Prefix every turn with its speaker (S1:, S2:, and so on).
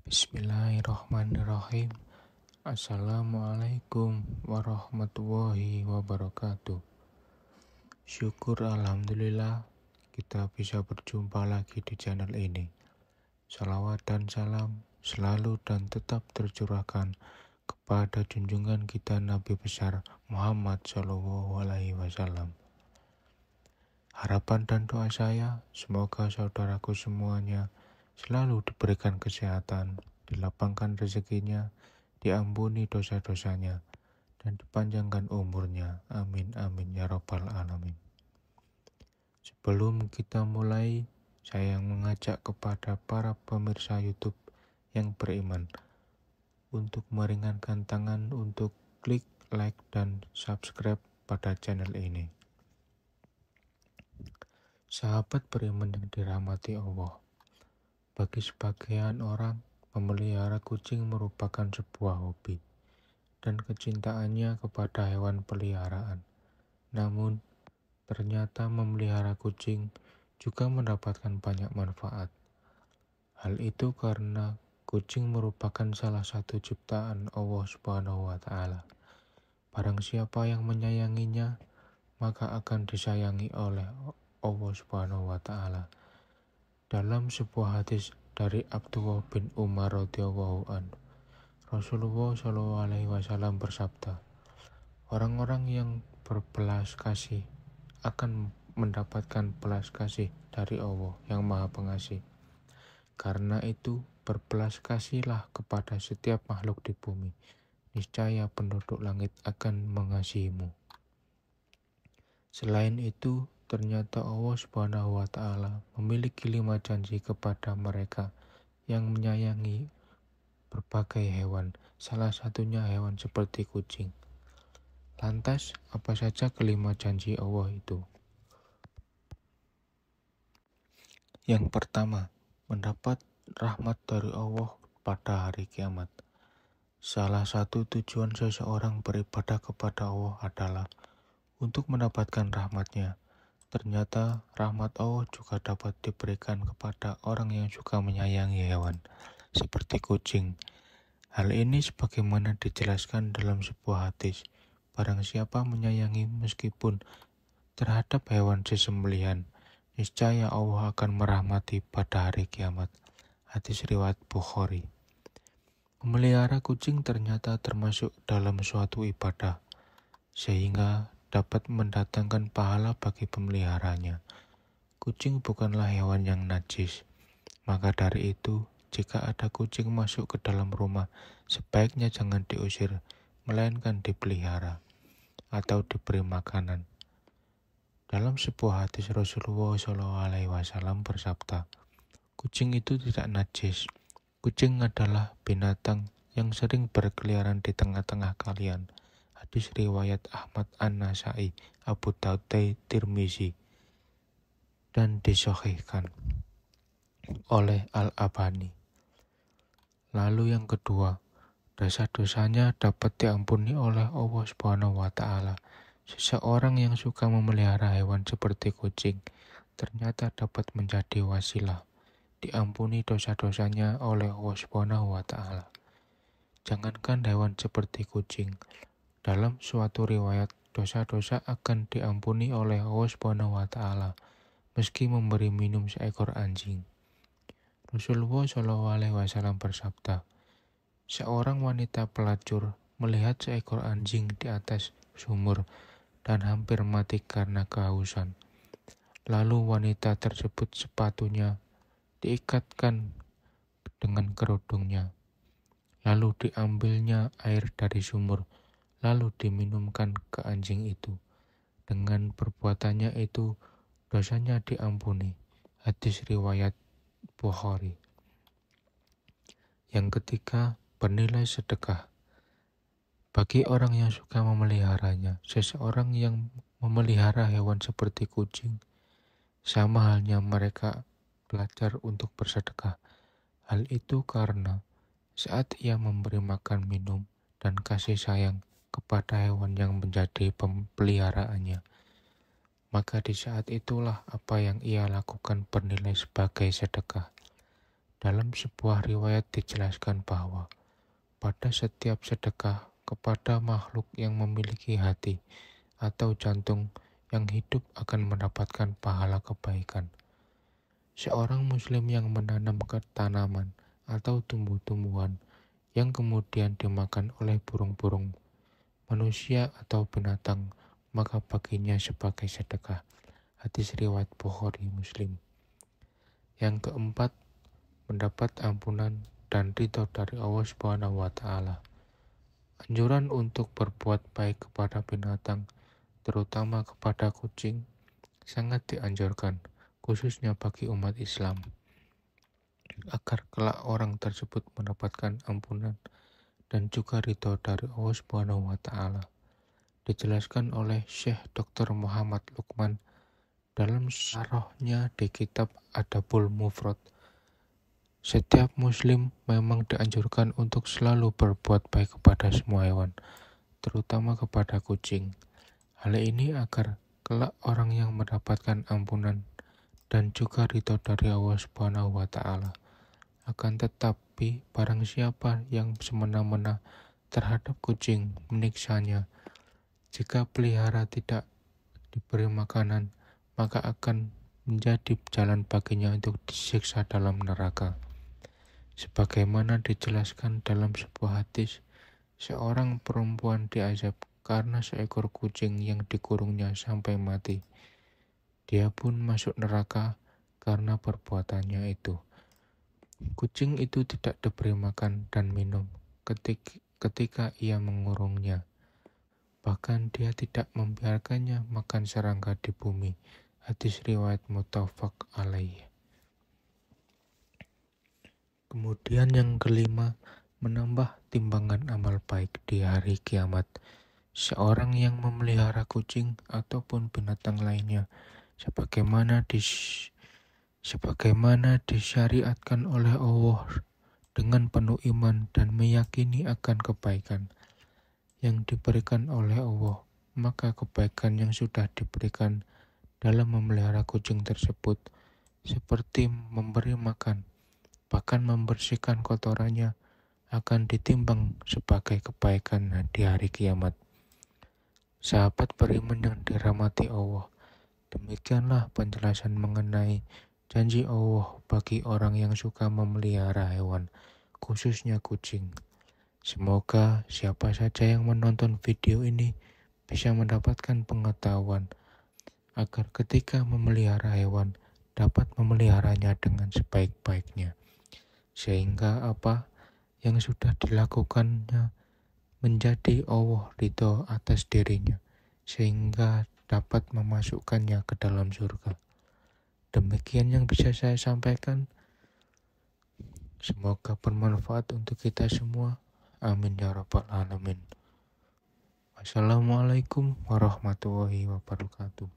S1: Bismillahirrahmanirrahim. Assalamualaikum warahmatullahi wabarakatuh. Syukur alhamdulillah kita bisa berjumpa lagi di channel ini. Salawat dan salam selalu dan tetap tercurahkan kepada junjungan kita Nabi besar Muhammad SAW. Harapan dan doa saya, semoga saudaraku semuanya selalu diberikan kesehatan, dilapangkan rezekinya, diampuni dosa-dosanya, dan dipanjangkan umurnya. Amin, amin, ya rabbal alamin. Sebelum kita mulai, saya mengajak kepada para pemirsa YouTube yang beriman untuk meringankan tangan untuk klik like dan subscribe pada channel ini. Sahabat beriman yang dirahmati Allah, bagi sebagian orang, memelihara kucing merupakan sebuah hobi dan kecintaannya kepada hewan peliharaan. Namun, ternyata memelihara kucing juga mendapatkan banyak manfaat. Hal itu karena kucing merupakan salah satu ciptaan Allah Subhanahu wa Ta'ala. Barang siapa yang menyayanginya, maka akan disayangi oleh Allah Subhanahu wa Ta'ala. Dalam sebuah hadis dari Abdullah bin Umar radhiyallahu anhu, Rasulullah SAW bersabda, orang-orang yang berbelas kasih akan mendapatkan belas kasih dari Allah yang Maha Pengasih. Karena itu, berbelas kasihlah kepada setiap makhluk di bumi. Niscaya penduduk langit akan mengasihimu. Selain itu, ternyata Allah Subhanahu wa Ta'ala memiliki 5 janji kepada mereka yang menyayangi berbagai hewan, salah satunya hewan seperti kucing. Lantas, apa saja kelima janji Allah itu? Yang pertama, mendapat rahmat dari Allah pada hari kiamat. Salah satu tujuan seseorang beribadah kepada Allah adalah untuk mendapatkan rahmat-Nya. Ternyata rahmat Allah juga dapat diberikan kepada orang yang suka menyayangi hewan, seperti kucing. Hal ini sebagaimana dijelaskan dalam sebuah hadis, barang siapa menyayangi meskipun terhadap hewan sesembelihan, niscaya Allah akan merahmati pada hari kiamat. Hadis riwayat Bukhari. Memelihara kucing ternyata termasuk dalam suatu ibadah, sehingga dapat mendatangkan pahala bagi pemeliharanya. Kucing bukanlah hewan yang najis. Maka dari itu, jika ada kucing masuk ke dalam rumah, sebaiknya jangan diusir, melainkan dipelihara atau diberi makanan. Dalam sebuah hadis Rasulullah SAW bersabda, kucing itu tidak najis. Kucing adalah binatang yang sering berkeliaran di tengah-tengah kalian. Hadis riwayat Ahmad An-Nasai, Abu Daud, Tirmizi, dan disahihkan oleh Al-Albani. Lalu yang kedua, dosa-dosanya dapat diampuni oleh Allah Subhanahu wa Ta'ala. Seseorang yang suka memelihara hewan seperti kucing ternyata dapat menjadi wasilah diampuni dosa-dosanya oleh Allah Subhanahu wa Ta'ala. Jangankan hewan seperti kucing, dalam suatu riwayat, dosa-dosa akan diampuni oleh Allah Subhanahu wa Ta'ala meski memberi minum seekor anjing. Rasulullah SAW bersabda, seorang wanita pelacur melihat seekor anjing di atas sumur dan hampir mati karena kehausan. Lalu wanita tersebut sepatunya diikatkan dengan kerudungnya. Lalu diambilnya air dari sumur, lalu diminumkan ke anjing itu. Dengan perbuatannya itu, dosanya diampuni. Hadis riwayat Bukhari. Yang ketiga, bernilai sedekah. Bagi orang yang suka memeliharanya, seseorang yang memelihara hewan seperti kucing, sama halnya mereka belajar untuk bersedekah. Hal itu karena saat ia memberi makan, minum, dan kasih sayang kepada hewan yang menjadi pemeliharaannya, maka di saat itulah apa yang ia lakukan bernilai sebagai sedekah. Dalam sebuah riwayat dijelaskan bahwa pada setiap sedekah kepada makhluk yang memiliki hati atau jantung yang hidup akan mendapatkan pahala kebaikan. Seorang muslim yang menanam ke tanaman atau tumbuh-tumbuhan yang kemudian dimakan oleh burung-burung, manusia atau binatang, maka baginya sebagai sedekah. Hadis riwayat Bukhari Muslim. Yang keempat, mendapat ampunan dan ridho dari Allah Subhanahu wa Ta'ala. Anjuran untuk berbuat baik kepada binatang, terutama kepada kucing, sangat dianjurkan, khususnya bagi umat Islam, agar kelak orang tersebut mendapatkan ampunan dan juga ridho dari Allah Subhanahu wa Ta'ala. Dijelaskan oleh Syekh Dr. Muhammad Lukman dalam syarahnya di kitab Adabul Mufrad. Setiap muslim memang dianjurkan untuk selalu berbuat baik kepada semua hewan, terutama kepada kucing. Hal ini agar kelak orang yang mendapatkan ampunan dan juga ridho dari Allah Subhanahu wa Ta'ala. Akan tetapi barang siapa yang semena-mena terhadap kucing meniksanya, jika pelihara tidak diberi makanan, maka akan menjadi jalan baginya untuk disiksa dalam neraka. Sebagaimana dijelaskan dalam sebuah hadis, seorang perempuan diazab karena seekor kucing yang dikurungnya sampai mati. Dia pun masuk neraka karena perbuatannya itu. Kucing itu tidak diberi makan dan minum ketika ia mengurungnya. Bahkan dia tidak membiarkannya makan serangga di bumi. Hadis riwayat muttafaq alaih. Kemudian yang kelima, menambah timbangan amal baik di hari kiamat. Seorang yang memelihara kucing ataupun binatang lainnya, sebagaimana disyariatkan oleh Allah dengan penuh iman dan meyakini akan kebaikan yang diberikan oleh Allah, maka kebaikan yang sudah diberikan dalam memelihara kucing tersebut, seperti memberi makan, bahkan membersihkan kotorannya, akan ditimbang sebagai kebaikan di hari kiamat. Sahabat beriman yang dirahmati Allah, demikianlah penjelasan mengenai janji Allah bagi orang yang suka memelihara hewan, khususnya kucing. Semoga siapa saja yang menonton video ini bisa mendapatkan pengetahuan agar ketika memelihara hewan dapat memeliharanya dengan sebaik-baiknya. Sehingga apa yang sudah dilakukannya menjadi Allah ridho atas dirinya, sehingga dapat memasukkannya ke dalam surga. Demikian yang bisa saya sampaikan. Semoga bermanfaat untuk kita semua. Amin ya rabbal alamin. Wassalamualaikum warahmatullahi wabarakatuh.